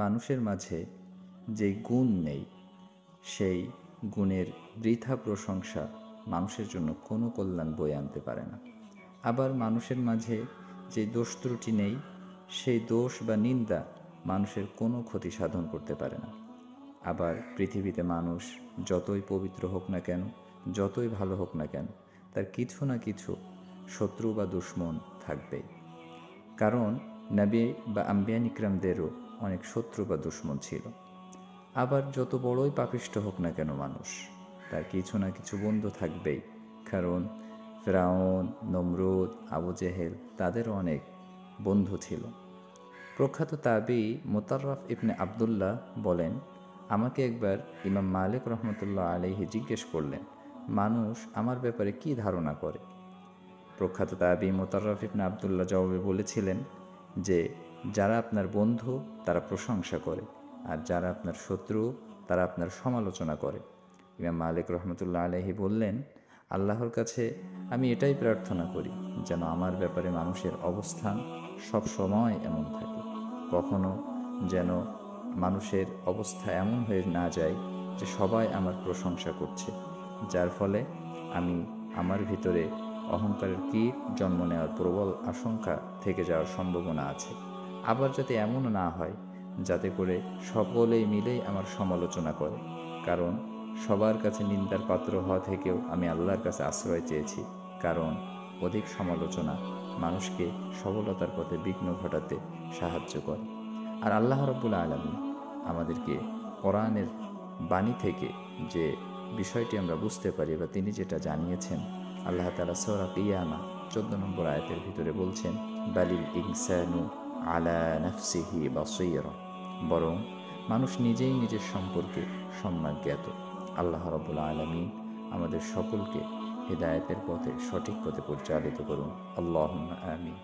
মানুষের মাঝে যে গুণ নেই, সেই গুণের বৃথা প্রশংসা মানুষের জন্য কোনো কল্যাণ বয়ে আনতে পারে না। আবার মানুষের মাঝে যে দোষ ত্রুটি নেই, সেই দোষ বা নিন্দা মানুষের কোনো ক্ষতি সাধন করতে পারে না। আবার পৃথিবীতে মানুষ যতই পবিত্র হোক না কেন, যতই ভালো হোক না কেন, তার কিছু না কিছু শত্রু বা দুশ্মন থাকবেই। কারণ নবী বা আম্বিয়ান ইকরামদেরও অনেক শত্রু বা দুশ্মন ছিল। আবার যত বড়ই পাপিষ্ঠ হোক না কেন মানুষ, তার কিছু না কিছু বন্ধু থাকবেই। কারণ ফিরআউন, নমরুদ, আবু জেহেল তাদেরও অনেক বন্ধু ছিল। প্রখ্যাত তাবী মুতাররাফ ইবনে আবদুল্লাহ বলেন, আমাকে একবার ইমাম মালিক রহমতুল্লাহ আলাইহি জিজ্ঞেস করলেন, মানুষ আমার ব্যাপারে কি ধারণা করে? প্রখ্যাত তাবী মুতাররাফ ইবনে আবদুল্লাহ জবাবে বলেছিলেন যে, যারা আপনার বন্ধু তারা প্রশংসা করে, আর যারা আপনার শত্রু তারা আপনার সমালোচনা করে। ইমাম মালিক রহমতুল্লাহ আলাইহি বললেন, আল্লাহর কাছে আমি এটাই প্রার্থনা করি যেন আমার ব্যাপারে মানুষের অবস্থান সব সময় এমন থাকে, কখনো যেন মানুষের অবস্থা এমন হয়ে না যায় যে সবাই আমার প্রশংসা করছে, যার ফলে আমি আমার ভিতরে অহংকারের কীট জন্ম নেওয়ার প্রবল আশঙ্কা থেকে যাওয়ার সম্ভাবনা আছে। আবার যাতে এমনও না হয় যাতে করে সকলেই মিলেই আমার সমালোচনা করে, কারণ সবার কাছে নিন্দার পাত্র হওয়া থেকেও আমি আল্লাহর কাছে আশ্রয় চেয়েছি, কারণ অধিক সমালোচনা মানুষকে সফলতার পথে বিঘ্ন ঘটাতে সাহায্য করে। আর আল্লাহ রাব্বুল আলামিন আমাদেরকে কোরআনের বাণী থেকে যে বিষয়টি আমরা বুঝতে পারি বা তিনি যেটা জানিয়েছেন, আল্লাহ তাআলা সূরা কিয়ামা 14 নম্বর আয়াতের ভিতরে বলছেন, বালিল ইনসানু আলা নাফসিহি বাসীরা, বরং মানুষ নিজেই নিজের সম্পর্কে সম্যক জ্ঞাত। আল্লাহ রাব্বুল আলামিন আমাদের সকলকে হিদায়াতের পথে, সঠিক পথে পরিচালিত করুন। আল্লাহুম্মা আমিন।